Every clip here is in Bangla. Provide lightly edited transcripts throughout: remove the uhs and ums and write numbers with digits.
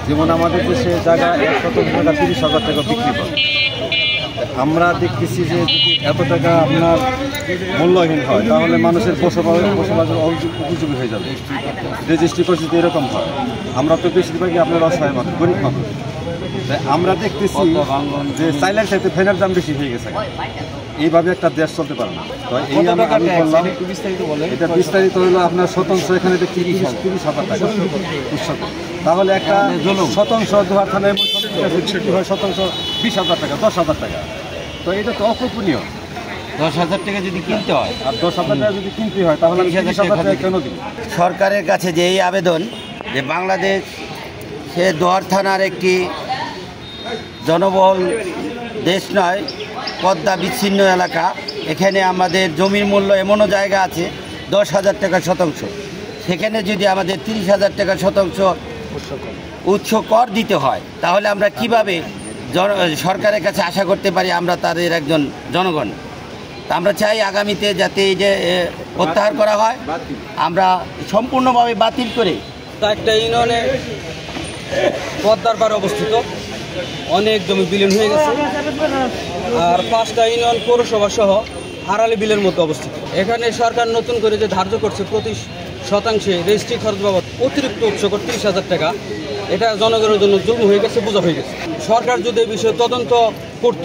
যেমন আমাদের দেশে জায়গা 1 শতাংশ টাকা 30,000 টাকা বিক্রি করে। আমরা দেখতেছি যে যদি এত টাকা আপনার মূল্যহীন হয় তাহলে মানুষের বসবাসের উপযোগী হয়ে যাবে। রেজিস্ট্রি পরিস্থিতি এরকম হয়। আমরা তো বেশিরভাগই আপনার অসহায় মানুষ, গরিব মানুষ। তাই আমরা দেখতেছি যে চাইলের সাথে ফেনের দাম বেশি হয়ে গেছে। এইভাবে একটা দেশ চলতে পারে না। তো এই আমি বললাম এটা বিস্তারিত হলো আপনার শতাংশ এখানে দেখছি 30,000 টাকা উৎসব। তাহলে একটা শতাংশ দোহার থানায় হয় শতাংশ 20,000 টাকা, 10,000 টাকা। তো এটা তো অকল্পনীয়। 10,000 টাকা যদি কিনতে হয় আর 10,000 টাকা যদি কিনতে হয় তাহলে 30,000 টাকা কেন দিব? সরকারের কাছে যে এই আবেদন যে বাংলাদেশ সে দোহার থানার একটি জনবহুল দেশ নয়, পদ্মা বিচ্ছিন্ন এলাকা। এখানে আমাদের জমির মূল্য এমনও জায়গা আছে 10,000 টাকা শতাংশ। সেখানে যদি আমাদের 30,000 টাকা শতাংশ উৎস কর দিতে হয় তাহলে আমরা কিভাবে সরকারের কাছে আশা করতে পারি আমরা তাদের একজন জনগণ? তা আমরা চাই আগামীতে যাতে এই যে প্রত্যাহার করা হয়, আমরা সম্পূর্ণভাবে বাতিল করে। একটা ইউনিয়নে পদ্মার পাড়ে অবস্থিত, অনেক জমি বিলীন হয়ে গেছে। আর 5টা ইউনিয়ন পৌরসভা সহ আড়ালি বিলের মধ্যে অবস্থিত। এখানে সরকার নতুন করে যে ধার্য করছে প্রতি শতাংশে রেজিস্ট্রি খরচ বাবদ অতিরিক্ত উৎস কর 30,000 টাকা, এটা জনগণের জন্য জুলুম হয়ে গেছে, বোঝা হয়ে গেছে। সরকার যদি এই বিষয়ে তদন্ত করত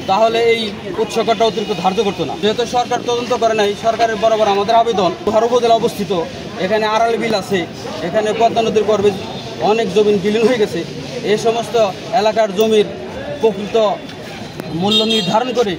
তাহলে এই উৎস করটা অতিরিক্ত ধার্য করতো না। যেহেতু সরকার তদন্ত করে নাই, সরকারের বরাবর আমাদের আবেদন, দোহার উপজেলা অবস্থিত, এখানে আড়ালি বিল আছে, এখানে পদ্মা নদীর গর্ভে অনেক জমি বিলীন হয়ে গেছে। এই সমস্ত এলাকার জমির প্রকৃত মূল্য নির্ধারণ করে